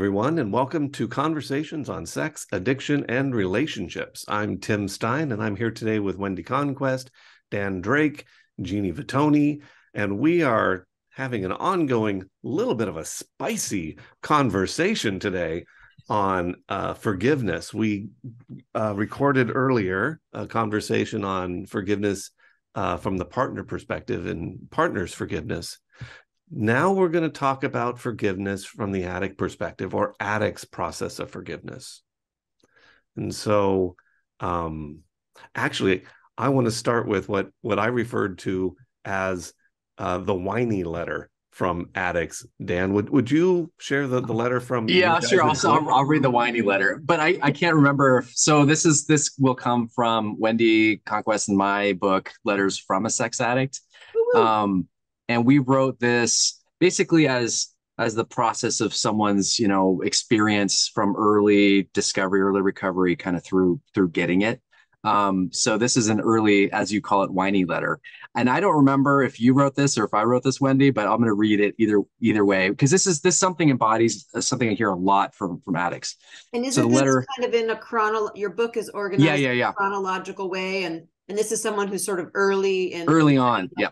everyone, and welcome to Conversations on Sex, Addiction, and Relationships. I'm Tim Stein, and I'm here today with Wendy Conquest, Dan Drake, Jeannie Vitoni, and we are having an ongoing, little bit of a spicy conversation today on forgiveness. We recorded earlier a conversation on forgiveness from the partner perspective and partners' forgiveness. Now we're going to talk about forgiveness from the addict perspective, or addict's process of forgiveness. And so actually, I want to start with what I referred to as the whiny letter from addicts. Dan, would you share the letter from? Yeah, sure. I'll read the whiny letter, but I can't remember. So this will come from Wendy Conquest in my book, Letters from a Sex Addict. And we wrote this basically as the process of someone's, experience from early discovery, early recovery, kind of through getting it. So this is an early, as you call it, whiny letter. And I don't remember if you wrote this or if I wrote this, Wendy, but I'm going to read it either way, because this something embodies something I hear a lot from addicts. And isn't this kind of in a your book is organized in a chronological way, and this is someone who's sort of early on, yeah.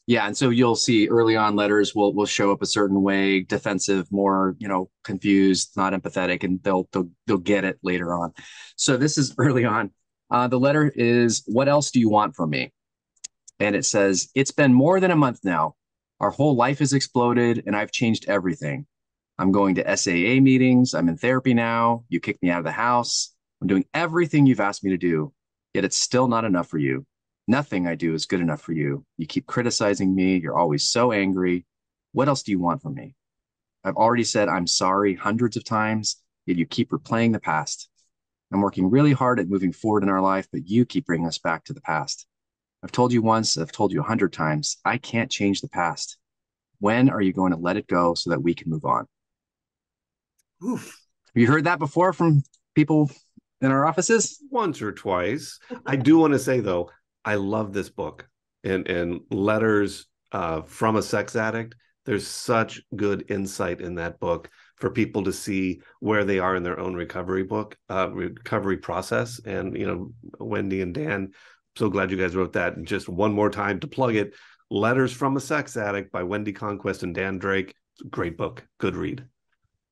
Yeah, and so you'll see early on letters will show up a certain way, defensive, more, confused, not empathetic, and they'll get it later on. So this is early on. The letter is, "What else do you want from me?" And it says, "It's been more than a month now. Our whole life has exploded, and I've changed everything. I'm going to SAA meetings. I'm in therapy now. You kicked me out of the house. I'm doing everything you've asked me to do, yet it's still not enough for you. Nothing I do is good enough for you. You keep criticizing me. You're always so angry. What else do you want from me? I've already said I'm sorry hundreds of times, yet you keep replaying the past. I'm working really hard at moving forward in our life, but you keep bringing us back to the past. I've told you once, I've told you 100 times, I can't change the past. When are you going to let it go so that we can move on?" Oof. Have you heard that before from people in our offices? Once or twice. I do want to say, though, I love this book and Letters from a Sex Addict. There's such good insight in that book for people to see where they are in their own recovery process. And, Wendy and Dan, so glad you guys wrote that. And just one more time to plug it, Letters from a Sex Addict by Wendy Conquest and Dan Drake. Great book. Good read.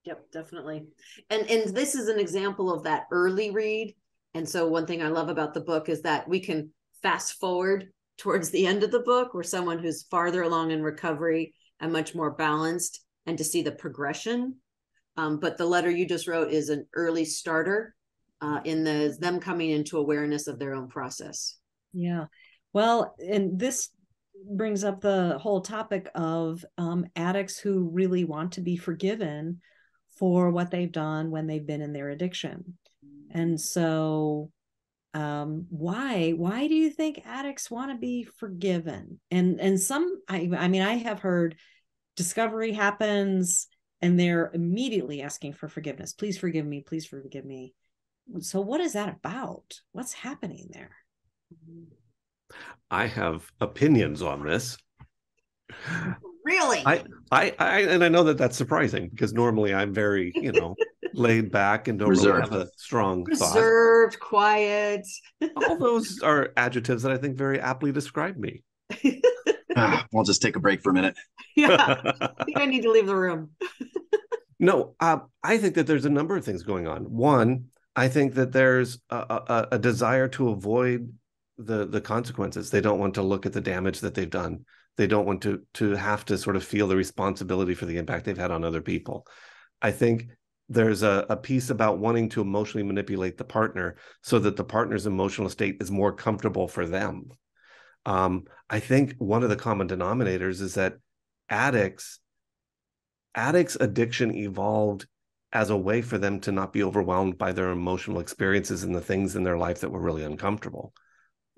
Yep, definitely. And this is an example of that early read. And so one thing I love about the book is that we can fast forward towards the end of the book, where someone who's farther along in recovery and much more balanced, and to see the progression. But the letter you just wrote is an early starter in them coming into awareness of their own process. Yeah. Well, and this brings up the whole topic of addicts who really want to be forgiven for what they've done when they've been in their addiction. And so why do you think addicts want to be forgiven? And some, I mean, I have heard discovery happens and they're immediately asking for forgiveness. Please forgive me. Please forgive me. So what is that about? What's happening there? I have opinions on this. Really? I know that that's surprising, because normally I'm very, laid back and don't really have a strong reserved, quiet. All those are adjectives that I think very aptly describe me. I'll just take a break for a minute. Yeah, I think I need to leave the room. No, I think that there's a number of things going on. One, I think that there's a desire to avoid the consequences. They don't want to look at the damage that they've done. They don't want to have to sort of feel the responsibility for the impact they've had on other people. I think there's a piece about wanting to emotionally manipulate the partner so that the partner's emotional state is more comfortable for them. I think one of the common denominators is that addicts' addiction evolved as a way for them to not be overwhelmed by their emotional experiences and the things in their life that were really uncomfortable.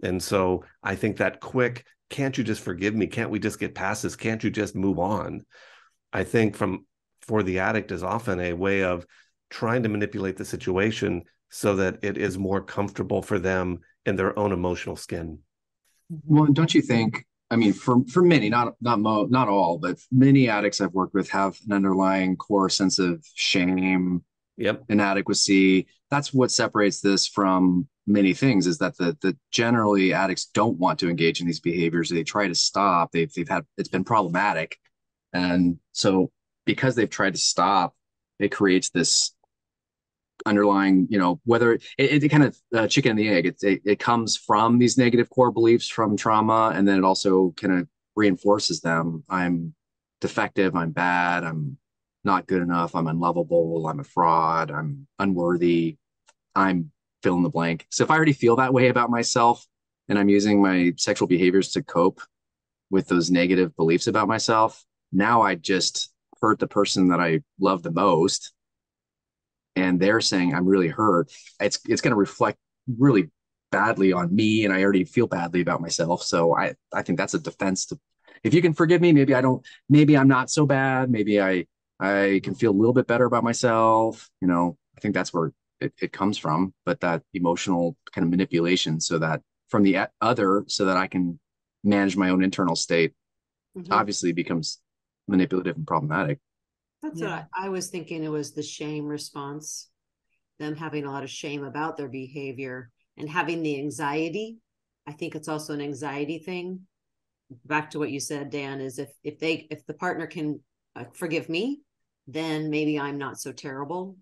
And so I think that quick, can't you just forgive me? Can't we just get past this? Can't you just move on? I think for the addict is often a way of trying to manipulate the situation so that it is more comfortable for them in their own emotional skin. Well, don't you think, I mean, for many, not all, but many addicts I've worked with have an underlying core sense of shame, Yep. inadequacy. That's what separates this from many things, is that the generally addicts don't want to engage in these behaviors. They try to stop. They've had, it's been problematic. And so because they've tried to stop, it creates this underlying, whether it kind of chicken and the egg. It comes from these negative core beliefs from trauma, and then it also kind of reinforces them. I'm defective, I'm bad, I'm not good enough, I'm unlovable, I'm a fraud, I'm unworthy, I'm fill in the blank. So if I already feel that way about myself and I'm using my sexual behaviors to cope with those negative beliefs about myself, now I just hurt the person that I love the most, and they're saying I'm really hurt. It's going to reflect really badly on me, and I already feel badly about myself. So I think that's a defense to, if you can forgive me, maybe I'm not so bad. Maybe I can feel a little bit better about myself. I think that's where it comes from, but that emotional kind of manipulation, so that from the other, so that I can manage my own internal state, obviously becomes manipulative and problematic. That's what I was thinking. It was the shame response, them having a lot of shame about their behavior and having the anxiety. I think it's also an anxiety thing. Back to what you said, Dan, is if the partner can forgive me, then maybe I'm not so terrible.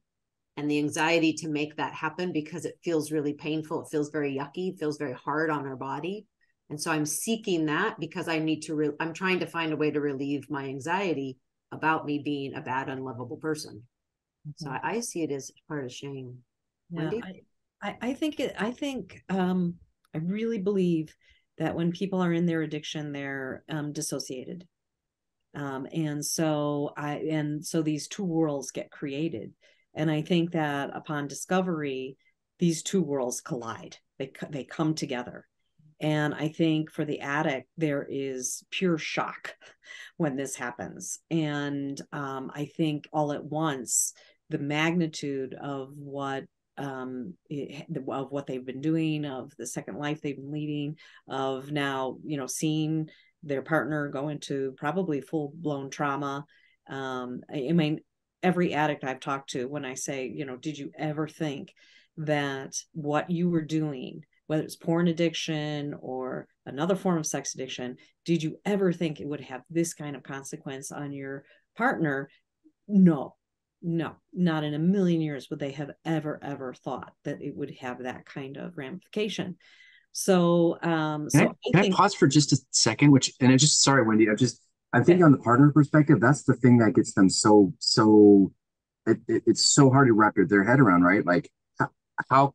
And the anxiety to make that happen, because it feels really painful. It feels very yucky. It feels very hard on our body. And so I'm seeking that because I need to, I'm trying to find a way to relieve my anxiety about me being a bad, unlovable person. So I see it as part of shame. Yeah, I really believe that when people are in their addiction, they're dissociated. And so these two worlds get created. And I think that upon discovery, these two worlds collide. They come together. And I think for the addict, there is pure shock when this happens. And I think all at once, the magnitude of what they've been doing, of the second life they've been leading, of now, seeing their partner go into probably full-blown trauma. I mean, every addict I've talked to, when I say, did you ever think that what you were doing, whether it's porn addiction or another form of sex addiction, did you ever think it would have this kind of consequence on your partner? No, not in a million years would they have ever thought that it would have that kind of ramification. So, can I pause for just a second? Sorry, Wendy, I'm thinking on the partner perspective, that's the thing that gets them so it's so hard to wrap their head around, right? Like, how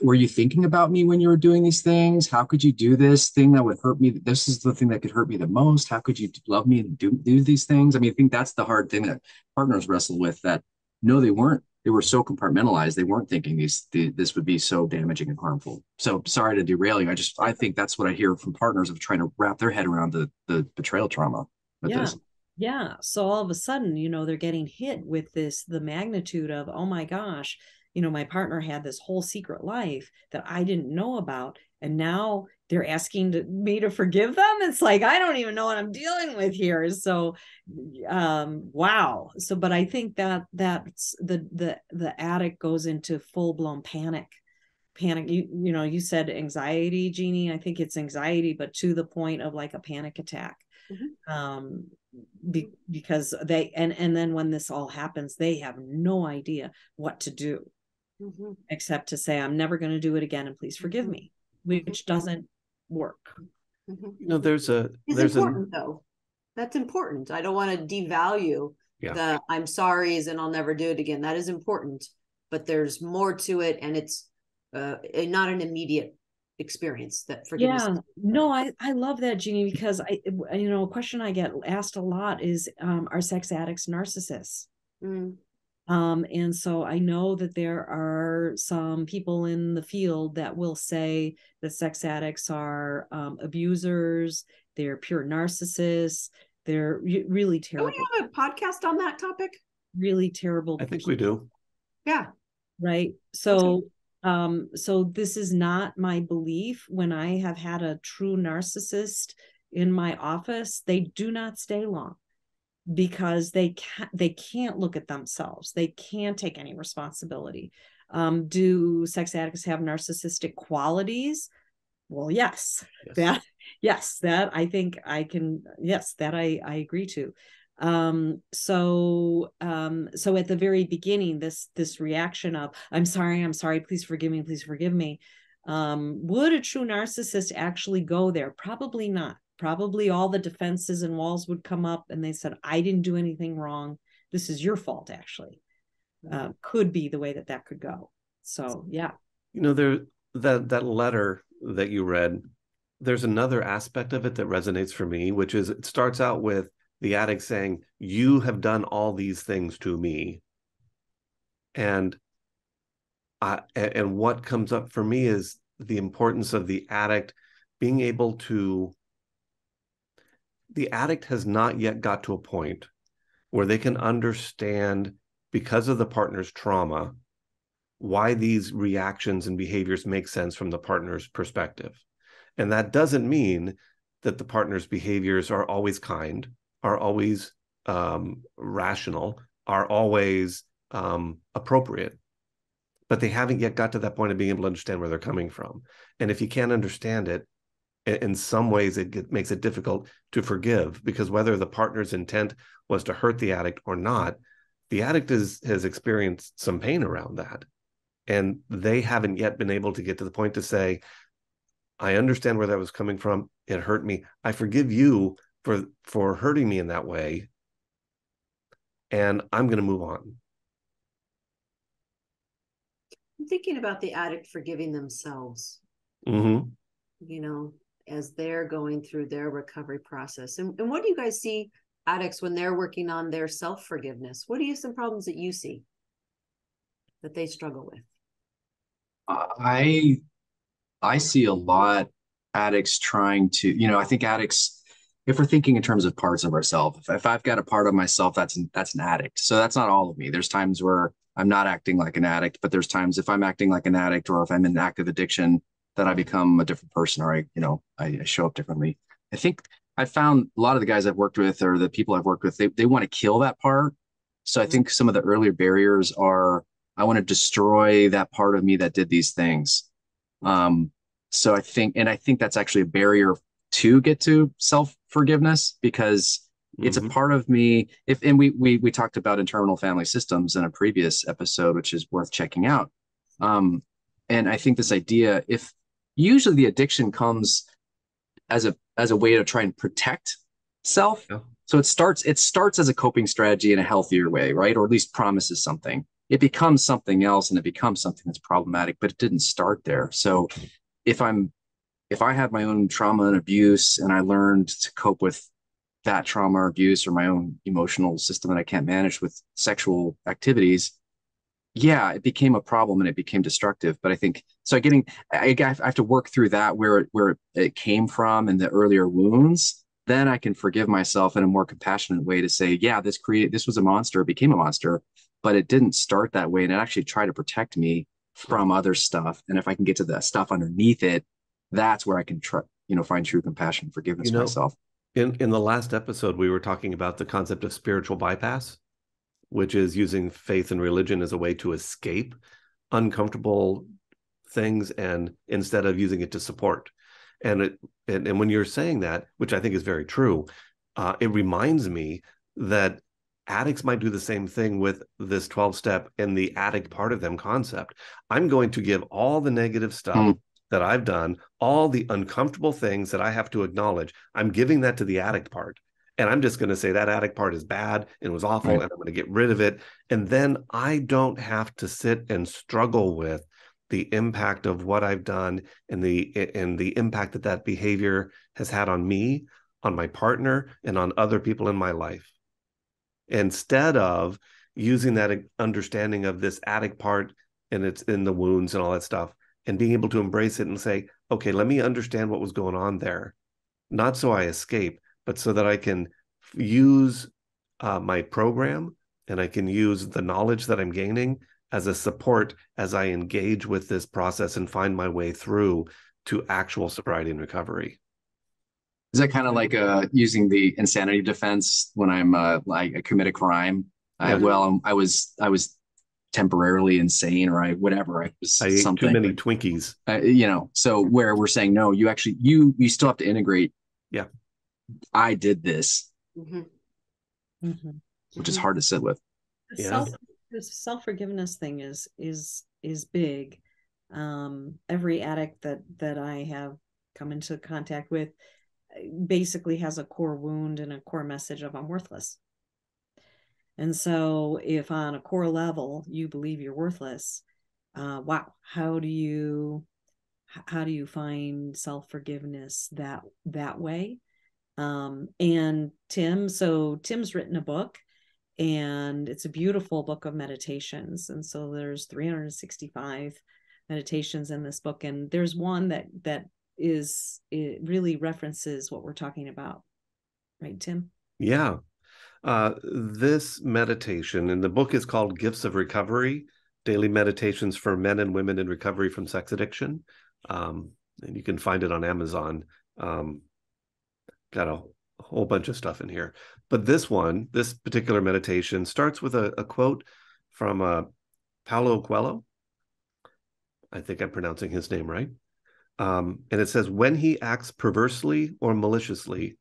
were you thinking about me when you were doing these things? How could you do this thing that would hurt me? This is the thing that could hurt me the most. How could you love me and do these things? I mean, I think that's the hard thing that partners wrestle with, that no, they weren't. They were so compartmentalized. They weren't thinking this would be so damaging and harmful. So sorry to derail you. I think that's what I hear from partners, of trying to wrap their head around the betrayal trauma with this. Yeah. So all of a sudden, they're getting hit with the magnitude of, oh my gosh, my partner had this whole secret life that I didn't know about. And now they're asking me to forgive them. It's like, I don't even know what I'm dealing with here. So, wow. So, but I think that's the addict goes into full blown panic. You said anxiety, Jeannie. I think it's anxiety, but to the point of like a panic attack. Because they, and then when this all happens, they have no idea what to do. Except to say, I'm never going to do it again, and please forgive me, which doesn't work. There's important though. That's important. I don't want to devalue the I'm sorry's and I'll never do it again. That is important, but there's more to it, and it's not an immediate experience that forgiveness. Yeah, no, I love that, Jeannie, because a question I get asked a lot is, are sex addicts narcissists? And so I know that there are some people in the field that will say that sex addicts are abusers, they're pure narcissists, they're really terrible. Do we have a podcast on that topic? Really terrible. I think we do. Yeah. Right. So, so this is not my belief. When I have had a true narcissist in my office, they do not stay long because they can't look at themselves. They can't take any responsibility. Do sex addicts have narcissistic qualities? Well, yes. That I think I can, yes, that I agree to. So at the very beginning, this reaction of, I'm sorry, please forgive me. Would a true narcissist actually go there? Probably not. Probably all the defenses and walls would come up and they said, I didn't do anything wrong. This is your fault, actually. Could be the way that could go. So, yeah. There, that letter that you read, there's another aspect of it that resonates for me, which is it starts out with the addict saying, you have done all these things to me. And what comes up for me is the importance of the addict being able to, the addict has not yet got to a point where they can understand, because of the partner's trauma, why these reactions and behaviors make sense from the partner's perspective. And that doesn't mean that the partner's behaviors are always kind, are always rational, are always appropriate. But they haven't yet got to that point of being able to understand where they're coming from. And if you can't understand it, in some ways it makes it difficult to forgive, because whether the partner's intent was to hurt the addict or not, the addict has experienced some pain around that. And they haven't yet been able to get to the point to say, I understand where that was coming from. It hurt me. I forgive you for hurting me in that way. And I'm going to move on. I'm thinking about the addict forgiving themselves, as they're going through their recovery process. And what do you guys see addicts when they're working on their self-forgiveness? What are some problems that you see that they struggle with? I see a lot addicts trying to, I think addicts, if we're thinking in terms of parts of ourselves, if I've got a part of myself that's an addict, so that's not all of me. There's times where I'm not acting like an addict, but there's times if I'm acting like an addict or if I'm in active addiction, that I become a different person, or I show up differently. I think I found a lot of the guys I've worked with, or the people I've worked with, they want to kill that part. So I think some of the earlier barriers are, I want to destroy that part of me that did these things. So I think that's actually a barrier to get to self-forgiveness, because it's a part of me. We talked about internal family systems in a previous episode, which is worth checking out. And I think this idea, if usually the addiction comes as a way to try and protect self. Yeah. So it starts as a coping strategy in a healthier way, right? Or at least promises something. It becomes something else, and it becomes something that's problematic, but it didn't start there. So if I had my own trauma and abuse, and I learned to cope with that trauma or abuse, or my own emotional system that I can't manage with sexual activities, yeah, it became a problem and it became destructive. But I think so. I have to work through that, where it came from and the earlier wounds. Then I can forgive myself in a more compassionate way to say, yeah, this was a monster. It became a monster, but it didn't start that way, and it actually tried to protect me from other stuff. And if I can get to the stuff underneath it, that's where I can find true compassion and forgiveness myself. In the last episode, we were talking about the concept of spiritual bypass, which is using faith and religion as a way to escape uncomfortable things, and instead of using it to support. And when you're saying that, which I think is very true, it reminds me that addicts might do the same thing with this 12-step and the addict part of them concept. I'm going to give all the negative stuff that I've done, all the uncomfortable things that I have to acknowledge. I'm giving that to the addict part. And I'm just going to say that addict part is bad and was awful, right, and I'm going to get rid of it. And then I don't have to sit and struggle with the impact of what I've done and the impact that behavior has had on me, on my partner, and on other people in my life. Instead of using that understanding of this addict part and it's in the wounds and all that stuff, and being able to embrace it and say, okay, let me understand what was going on there. Not so I escape, but so that I can use my program and I can use the knowledge that I'm gaining as a support as I engage with this process and find my way through to actual sobriety and recovery. Is that kind of like using the insanity defense when I'm like I commit a crime? Yeah. I was temporarily insane, or I whatever, I was I ate too something. many Twinkies. So where we're saying no, you actually you still have to integrate. Yeah. I did this, Mm-hmm. Mm-hmm. which is hard to sit with. Yeah. This self-forgiveness thing is big. Every addict that I have come into contact with basically has a core wound and a core message of I'm worthless. And so if on a core level you believe you're worthless, wow, how do you find self-forgiveness that way? And Tim's written a book, and it's a beautiful book of meditations. And so there's 365 meditations in this book, and there's one that it really references what we're talking about, right, Tim? Yeah. This meditation, and the book is called Gifts of Recovery, Daily Meditations for Men and Women in Recovery from Sex Addiction. And you can find it on Amazon. Got a whole bunch of stuff in here. But this particular meditation starts with a quote from Paulo Coelho. I think I'm pronouncing his name right. And it says, when he acts perversely or maliciously,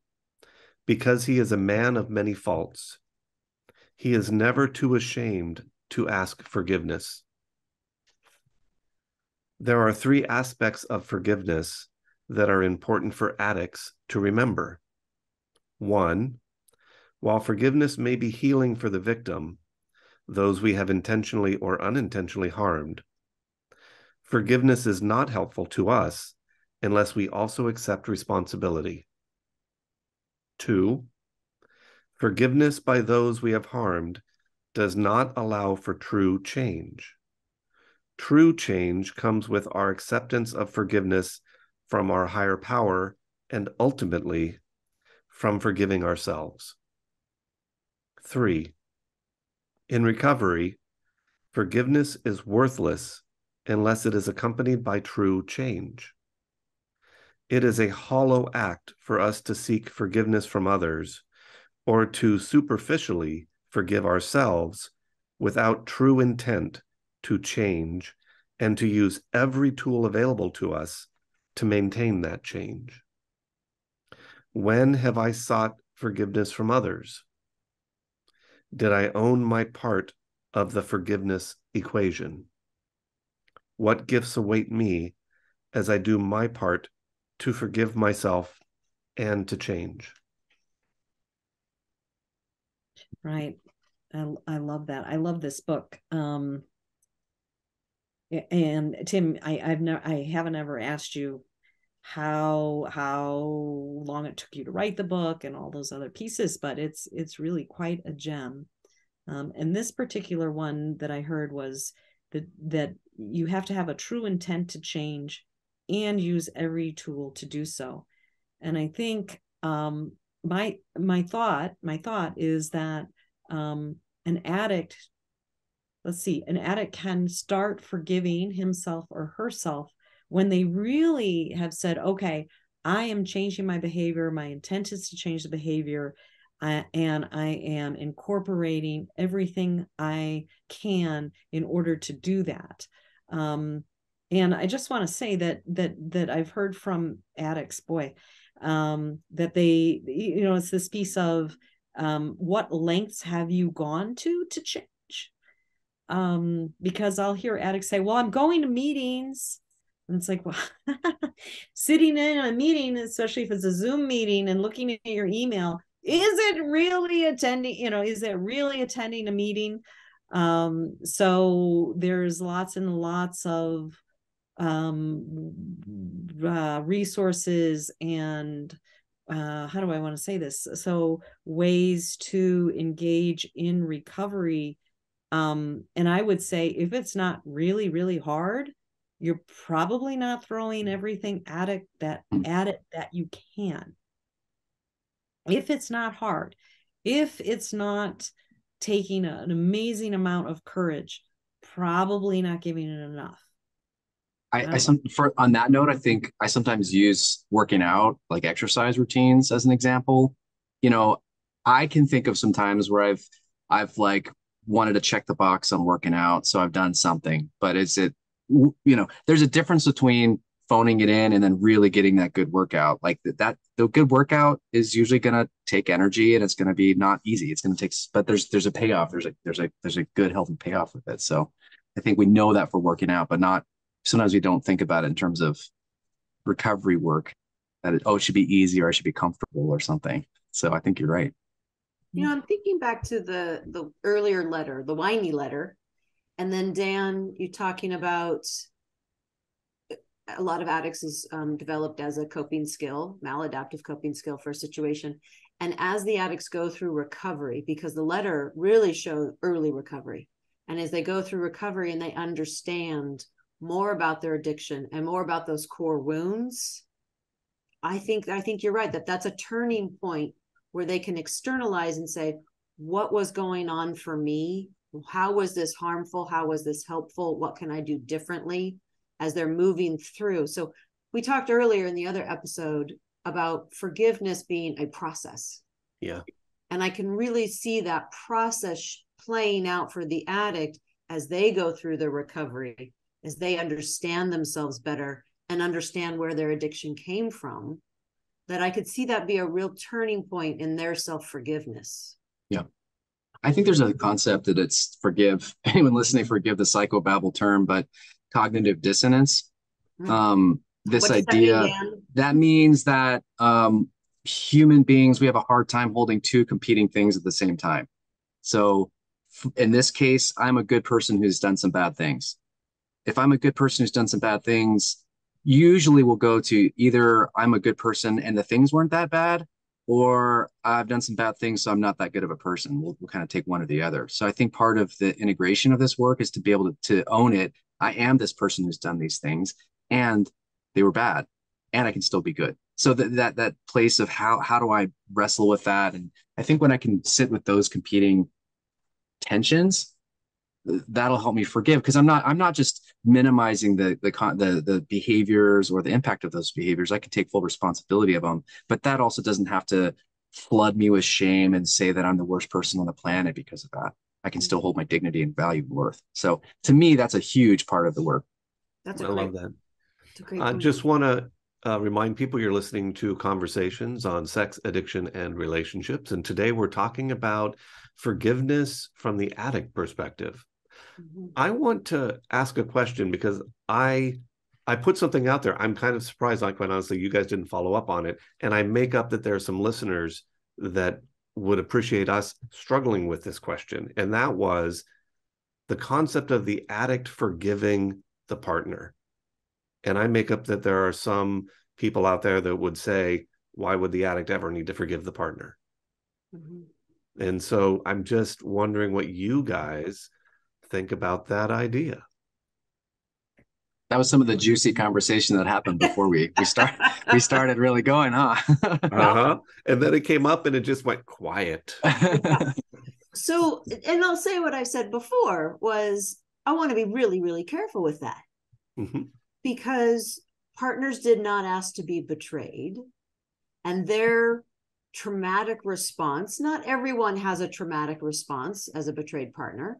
because he is a man of many faults, he is never too ashamed to ask forgiveness. There are three aspects of forgiveness that are important for addicts to remember. One, while forgiveness may be healing for the victim, those we have intentionally or unintentionally harmed, forgiveness is not helpful to us unless we also accept responsibility. Two, forgiveness by those we have harmed does not allow for true change. True change comes with our acceptance of forgiveness from our higher power and ultimately from forgiving ourselves. 3, in recovery, forgiveness is worthless unless it is accompanied by true change. It is a hollow act for us to seek forgiveness from others or to superficially forgive ourselves without true intent to change and to use every tool available to us to maintain that change. When have I sought forgiveness from others? Did I own my part of the forgiveness equation? What gifts await me as I do my part to forgive myself and to change? Right. I love that. I love this book. And Tim, I haven't ever asked you how long it took you to write the book and all those other pieces, but it's really quite a gem. And this particular one that I heard was that you have to have a true intent to change and use every tool to do so. And I think my thought is that an addict, an addict can start forgiving himself or herself when they really have said, okay, I am changing my behavior. My intent is to change the behavior. And I am incorporating everything I can in order to do that. And I just want to say that I've heard from addicts, boy, that they, it's this piece of what lengths have you gone to change? Because I'll hear addicts say, well, I'm going to meetings. And it's like, well, sitting in a meeting, especially if it's a Zoom meeting and looking at your email, is it really attending a meeting? So there's lots and lots of resources and how do I want to say this? So ways to engage in recovery. And I would say if it's not really, really hard, you're probably not throwing everything at it that you can. If it's not hard, if it's not taking an amazing amount of courage, probably not giving it enough. On that note, I think I sometimes use working out, like exercise routines, as an example. You know, I can think of some times where I've like wanted to check the box on working out, so I've done something. But there's a difference between phoning it in and then really getting that good workout. Like the good workout is usually going to take energy, and it's going to be not easy. It's going to take, but there's a payoff. There's a good healthy payoff with it. So I think we know that for working out, but not sometimes we don't think about it in terms of recovery work, that it should be easy, or I should be comfortable or something. So I think you're right. I'm thinking back to the earlier letter, the whiny letter, and then Dan, you talking about a lot of addicts is developed as a coping skill, maladaptive coping skill for a situation. And as the addicts go through recovery, because the letter really showed early recovery, and as they go through recovery and they understand more about their addiction and more about those core wounds, I think you're right, that's a turning point where they can externalize and say, what was going on for me? How was this harmful? How was this helpful? What can I do differently as they're moving through? So we talked earlier in the other episode about forgiveness being a process. Yeah. And I can really see that process playing out for the addict as they go through their recovery, as they understand themselves better and understand where their addiction came from, that I could see that be a real turning point in their self-forgiveness. Yeah. I think there's a concept that it's anyone listening, forgive the psychobabble term, but cognitive dissonance. This idea that means that human beings, we have a hard time holding two competing things at the same time. So in this case, I'm a good person who's done some bad things. If I'm a good person who's done some bad things, usually we'll go to either I'm a good person and the things weren't that bad, or I've done some bad things, so I'm not that good of a person. We'll kind of take one or the other. So I think part of the integration of this work is to be able to own it. I am this person who's done these things, and they were bad, and I can still be good. So that place of how do I wrestle with that? And I think when I can sit with those competing tensions, that'll help me forgive, because I'm not just minimizing the behaviors or the impact of those behaviors. I can take full responsibility of them, but that also doesn't have to flood me with shame and say that I'm the worst person on the planet because of that. I can still hold my dignity and value and worth. So to me, that's a huge part of the work. I love that. That's a great I point. just want to remind people you're listening to Conversations on Sex, Addiction, and Relationships. And today we're talking about forgiveness from the addict perspective. Mm-hmm. I want to ask a question because I put something out there. I'm kind of surprised, like, quite honestly, you guys didn't follow up on it. And I make up that there are some listeners that would appreciate us struggling with this question. And that was the concept of the addict forgiving the partner. And I make up that there are some people out there that would say, why would the addict ever need to forgive the partner? Mm-hmm. And so I'm just wondering what you guys think about that idea. That was some of the juicy conversation that happened before we started really going, huh? Uh-huh. And then it came up and it just went quiet. Yeah. So, and I'll say what I said before was, I want to be really, really careful with that. Mm-hmm. Because partners did not ask to be betrayed, and their traumatic response, not everyone has a traumatic response as a betrayed partner,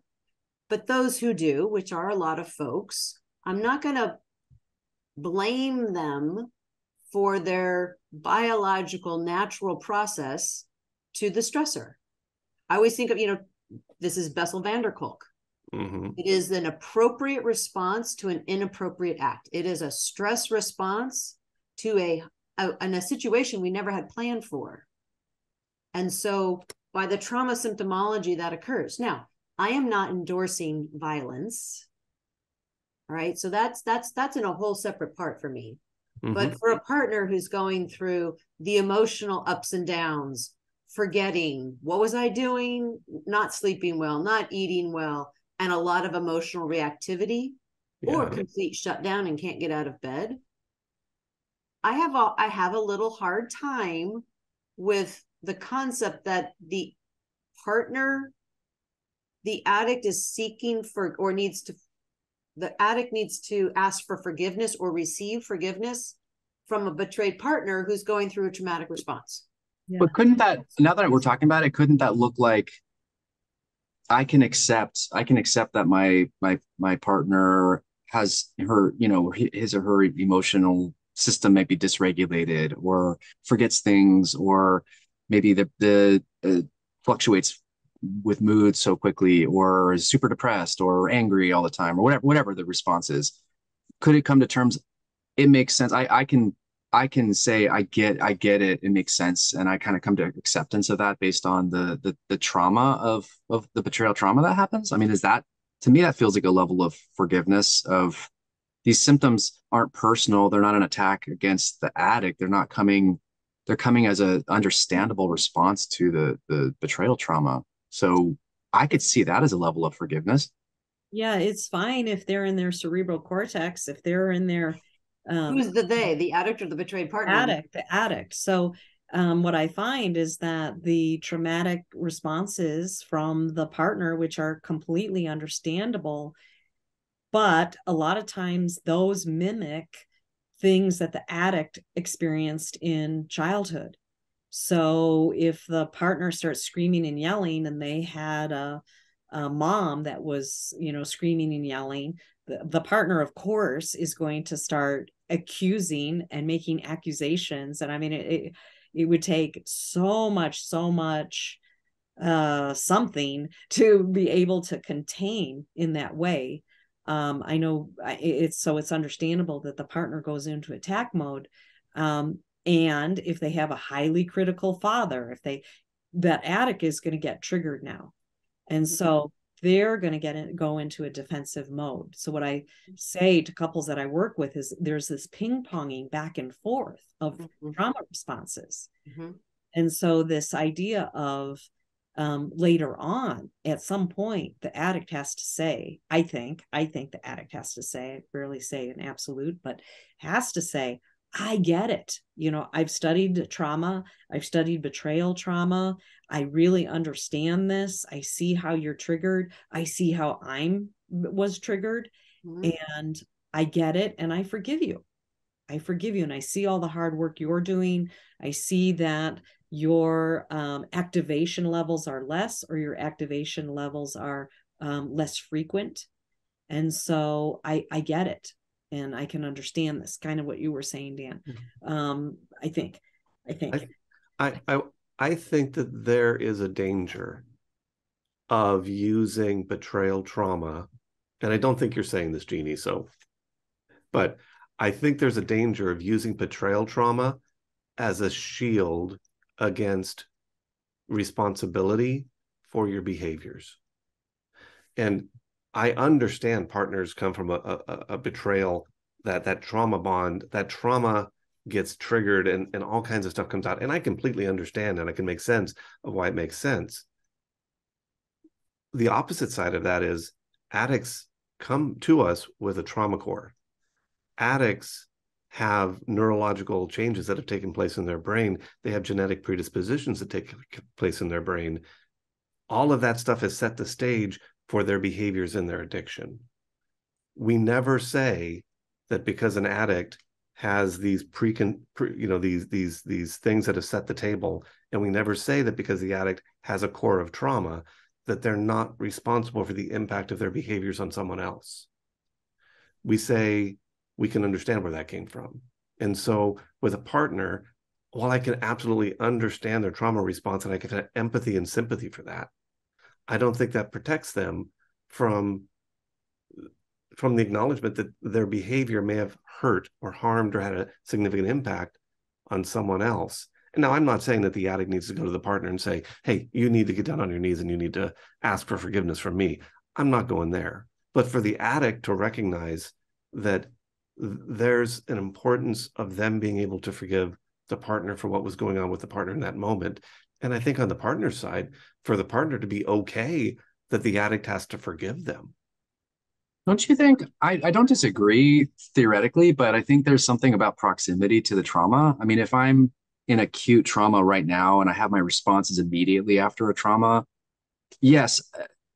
but those who do, which are a lot of folks, I'm not going to blame them for their biological natural process to the stressor. I always think of, this is Bessel van der Kolk. Mm-hmm. It is an appropriate response to an inappropriate act. It is a stress response to a situation we never had planned for. And so by the trauma symptomology that occurs. Now, I am not endorsing violence. All right. So that's in a whole separate part for me. Mm-hmm. But for a partner who's going through the emotional ups and downs, forgetting, what was I doing? Not sleeping well, not eating well, and a lot of emotional reactivity, or complete shutdown and can't get out of bed. I have a little hard time with the concept that the partner, the addict, is seeking for or needs to the addict needs to ask for forgiveness or receive forgiveness from a betrayed partner who's going through a traumatic response. Yeah. But couldn't that, now that we're talking about it, couldn't that look like I can accept that my partner has her, his or her emotional system may be dysregulated or forgets things, or maybe the fluctuates with mood so quickly, or is super depressed or angry all the time, or whatever the response is. Could it come to terms? It makes sense. I can say I get it. It makes sense, and I kind of come to acceptance of that based on the trauma of the betrayal trauma that happens. I mean, is that, to me, that feels like a level of forgiveness of these symptoms aren't personal. They're not an attack against the addict. They're coming as a understandable response to the betrayal trauma. So I could see that as a level of forgiveness. Yeah, it's fine if they're in their cerebral cortex, if they're in their Who's the addict or the betrayed partner? the addict. So what I find is that the traumatic responses from the partner, which are completely understandable, but a lot of times those mimic things that the addict experienced in childhood. So if the partner starts screaming and yelling and they had a mom that was, screaming and yelling, the partner, of course, is going to start accusing and making accusations. And I mean, it would take so much something to be able to contain in that way. I know it's understandable that the partner goes into attack mode. And if they have a highly critical father, that addict is going to get triggered now. And so they're going to go into a defensive mode. So what I say to couples that I work with is there's this ping-ponging back and forth of trauma responses. And so this idea of later on, at some point, the addict has to say, I think the addict has to say, I rarely say an absolute, but has to say, I get it. I've studied trauma. I've studied betrayal trauma. I really understand this. I see how you're triggered. I see how was triggered, and I get it. And I forgive you. And I see all the hard work you're doing. I see that your activation levels are less, or your activation levels are less frequent. And so I get it. And I can understand this, kind of what you were saying, Dan. I think that there is a danger of using betrayal trauma, and I don't think you're saying this, Jeannie, but I think there's a danger of using betrayal trauma as a shield against responsibility for your behaviors. And I understand partners come from a betrayal, that trauma bond, that trauma gets triggered, and all kinds of stuff comes out. And I completely understand, and I can make sense of why it makes sense. The opposite side of that is addicts come to us with a trauma core. Addicts have neurological changes that have taken place in their brain. They have genetic predispositions that take place in their brain. All of that stuff has set the stage for their behaviors and their addiction. We never say that because an addict has these these things that have set the table, and we never say that because the addict has a core of trauma that they're not responsible for the impact of their behaviors on someone else. We say we can understand where that came from. And so with a partner, while I can absolutely understand their trauma response and I can have empathy and sympathy for that, I don't think that protects them from the acknowledgement that their behavior may have hurt or harmed or had a significant impact on someone else. And now I'm not saying that the addict needs to go to the partner and say, hey, you need to get down on your knees and you need to ask for forgiveness from me. I'm not going there. But for the addict to recognize that there's an importance of them being able to forgive the partner for what was going on with the partner in that moment. And I think on the partner's side, for the partner to be okay that the addict has to forgive them. Don't you think? I don't disagree theoretically, but I think there's something about proximity to the trauma. I mean, if I'm in acute trauma right now and I have my responses immediately after a trauma, yes,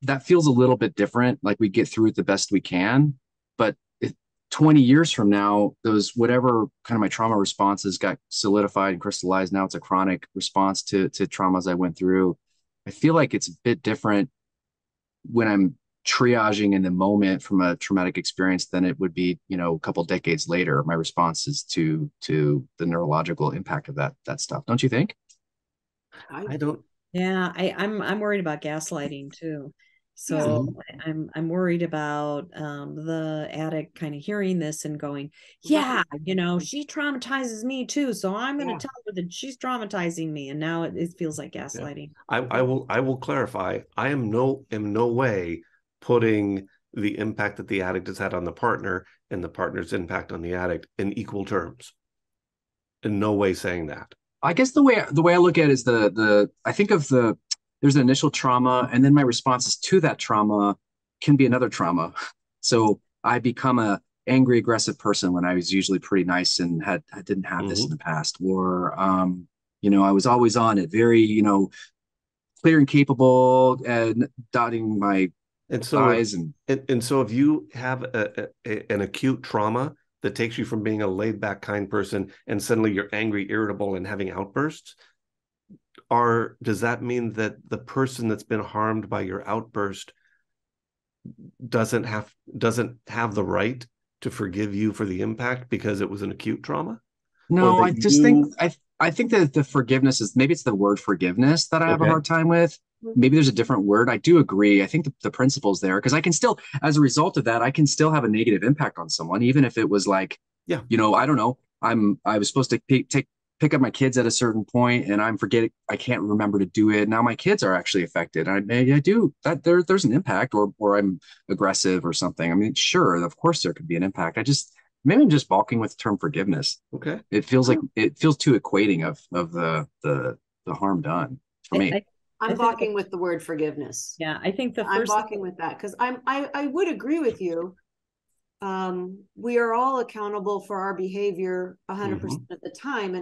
that feels a little bit different. Like we get through it the best we can. but 20 years from now, those whatever kind of my trauma responses got solidified and crystallized. Now it's a chronic response to traumas I went through. I feel like it's a bit different when I'm triaging in the moment from a traumatic experience than it would be, a couple decades later. My response is to the neurological impact of that stuff. Don't you think? I don't. Yeah, I'm worried about gaslighting too. So I'm worried about the addict kind of hearing this and going, yeah, she traumatizes me too. So I'm going to tell her that she's traumatizing me. And now it feels like gaslighting. Yeah. I will clarify. I am in no way putting the impact that the addict has had on the partner and the partner's impact on the addict in equal terms. In no way saying that. I guess the way I look at it is I think of there's an initial trauma, and then my responses to that trauma can be another trauma. So I become a angry, aggressive person when I was usually pretty nice and I didn't have this in the past. Or I was always on it, very, clear and capable and dotting my I's. And so if you have an acute trauma that takes you from being a laid back, kind person and suddenly you're angry, irritable, and having outbursts, does that mean that the person that's been harmed by your outburst doesn't have the right to forgive you for the impact because it was an acute trauma? No, I just think I think that the forgiveness is, maybe it's the word forgiveness that I have a hard time with. Maybe there's a different word. I do agree. I think the principle's there, because I can still, as a result of that, I can still have a negative impact on someone, even if it was like, I don't know, I was supposed to pick up my kids at a certain point and I'm forgetting, I can't remember to do it. Now my kids are actually affected. I do that. There's an impact, or I'm aggressive or something. I mean, sure, of course there could be an impact. Maybe I'm just balking with the term forgiveness. Okay. It feels too equating of the harm done for me. I'm balking with the word forgiveness. Yeah, I think I'm balking with that because I would agree with you. We are all accountable for our behavior 100% of the time,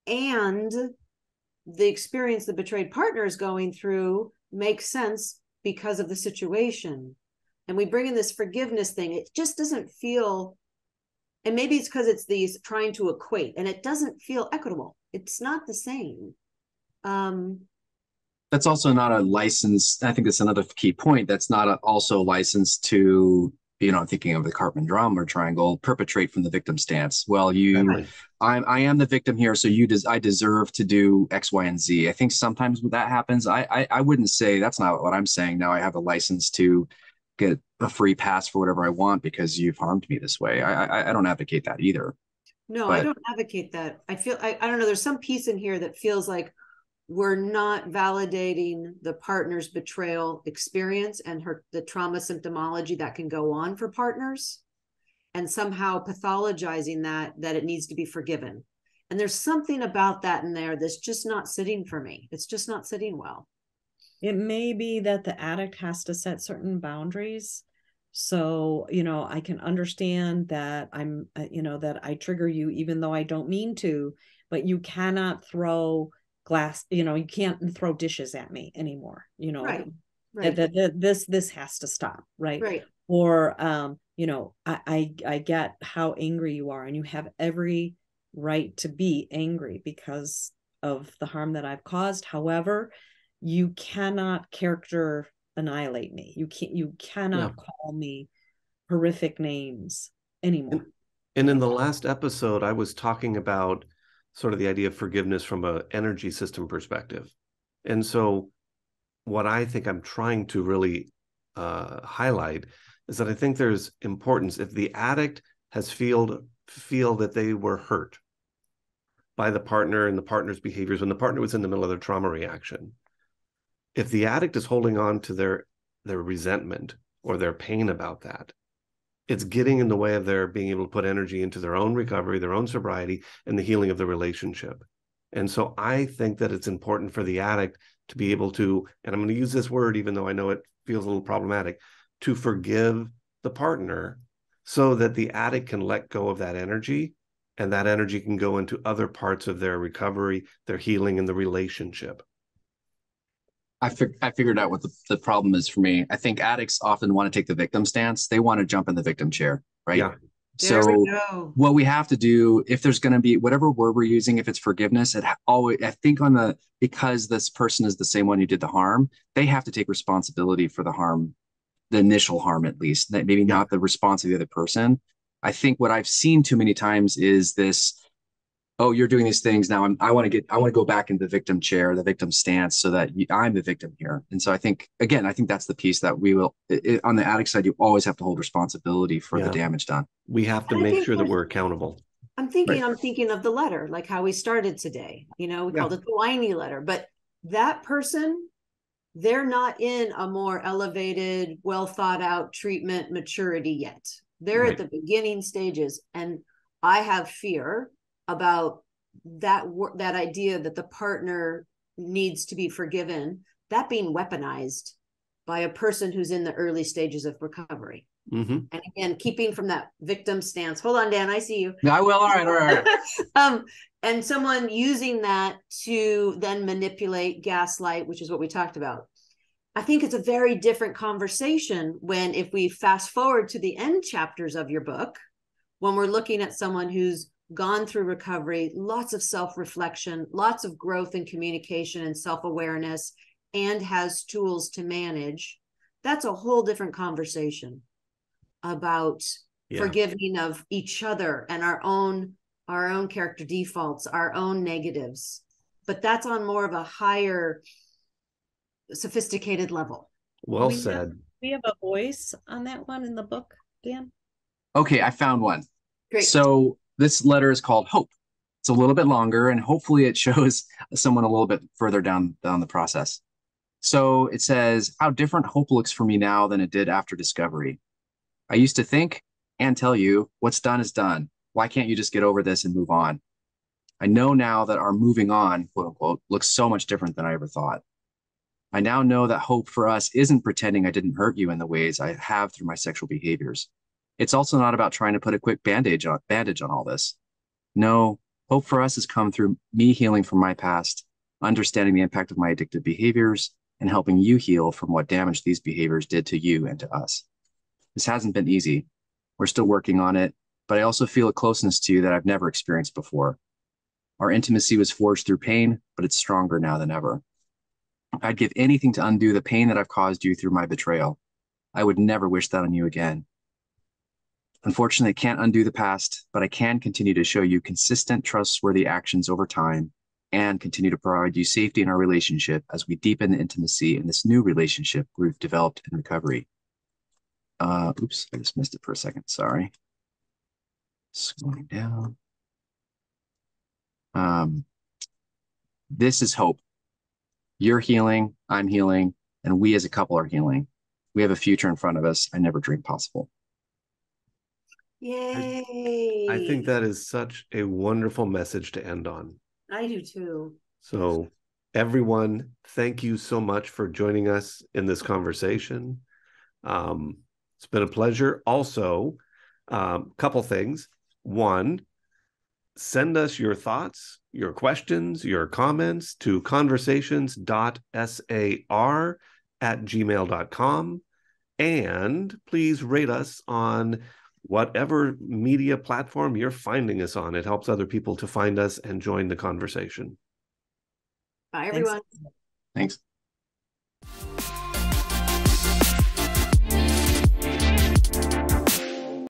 and the experience the betrayed partner is going through makes sense because of the situation. And we bring in this forgiveness thing. It just doesn't feel, and maybe it's because it's these trying to equate, and it doesn't feel equitable. It's not the same. That's also not a license. I think that's another key point. That's not also licensed to, thinking of the Karpman drama triangle, perpetrate from the victim stance. Well, I am the victim here, so I deserve to do X, Y, and Z. I think sometimes when that happens, I wouldn't say that's not what I'm saying. Now I have a license to get a free pass for whatever I want because you've harmed me this way. I don't advocate that either. No, I don't advocate that. I feel, I don't know, there's some piece in here that feels like we're not validating the partner's betrayal experience and the trauma symptomology that can go on for partners, and somehow pathologizing that it needs to be forgiven. And there's something about that in there that's just not sitting for me. It's just not sitting well. It may be that the addict has to set certain boundaries. So, I can understand that that I trigger you even though I don't mean to, but you cannot throw glass, you can't throw dishes at me anymore, Right. This has to stop, right? Or I get how angry you are, and you have every right to be angry because of the harm that I've caused. However, you cannot character annihilate me. You cannot call me horrific names anymore. And in the last episode, I was talking about sort of the idea of forgiveness from an energy system perspective. And so what I think I'm trying to really highlight is that I think there's importance. If the addict has feel that they were hurt by the partner and the partner's behaviors when the partner was in the middle of their trauma reaction, if the addict is holding on to their resentment or their pain about that, it's getting in the way of their being able to put energy into their own recovery, their own sobriety, and the healing of the relationship. And so I think that it's important for the addict to be able to, and I'm going to use this word, even though I know it feels a little problematic, to forgive the partner so that the addict can let go of that energy, and that energy can go into other parts of their recovery, their healing, and the relationship. I figured out what the problem is for me. I think addicts often want to take the victim stance. They want to jump in the victim chair, right? Yeah. There So we go. what we have to do, if there's going to be whatever word we're using, if it's forgiveness, it always, I think because this person is the same one who did the harm, they have to take responsibility for the harm, the initial harm, at least, maybe not the response of the other person. I think what I've seen too many times is this, oh, you're doing these things now. I want to go back into the victim chair, the victim stance, so that I'm the victim here. And so I think that's the piece that we will, on the addict side, you always have to hold responsibility for the damage done. We have to make sure that we're accountable. I'm thinking of the letter, like how we started today. We called it the whiny letter, but that person, they're not in a more elevated, well thought out treatment maturity yet. They're at the beginning stages. And I have fear about that idea that the partner needs to be forgiven, that being weaponized by a person who's in the early stages of recovery. Mm-hmm. And again, keeping from that victim stance. Hold on, Dan, I see you. No, I will. All right. And someone using that to then manipulate, gaslight, which is what we talked about. I think it's a very different conversation when, if we fast forward to the end chapters of your book, when we're looking at someone who's gone through recovery, lots of self-reflection, lots of growth in communication and self-awareness, and has tools to manage. That's a whole different conversation about forgiving of each other and our own character defaults, our own negatives. But that's on more of a higher, sophisticated level. Well said. We have a voice on that one in the book, Dan? Okay, I found one. Great. So this letter is called Hope. It's a little bit longer, and hopefully it shows someone a little bit further down the process. So it says, how different hope looks for me now than it did after discovery. I used to think and tell you, what's done is done. Why can't you just get over this and move on? I know now that our moving on, quote unquote, looks so much different than I ever thought. I now know that hope for us isn't pretending I didn't hurt you in the ways I have through my sexual behaviors. It's also not about trying to put a quick bandage on all this. No, hope for us has come through me healing from my past, understanding the impact of my addictive behaviors, and helping you heal from what damage these behaviors did to you and to us. This hasn't been easy. We're still working on it, but I also feel a closeness to you that I've never experienced before. Our intimacy was forged through pain, but it's stronger now than ever. I'd give anything to undo the pain that I've caused you through my betrayal. I would never wish that on you again. Unfortunately, I can't undo the past, but I can continue to show you consistent, trustworthy actions over time and continue to provide you safety in our relationship as we deepen the intimacy in this new relationship we've developed in recovery. Oops, I just missed it for a second. Sorry. Scrolling down. This is hope. You're healing, I'm healing, and we as a couple are healing. We have a future in front of us I never dreamed possible. Yay. I think that is such a wonderful message to end on. I do too. So everyone, thank you so much for joining us in this conversation. It's been a pleasure. Also, couple things. One, send us your thoughts, your questions, your comments to conversations.sar@gmail.com. And please rate us on whatever media platform you're finding us on. It helps other people to find us and join the conversation. Bye, everyone. Thanks.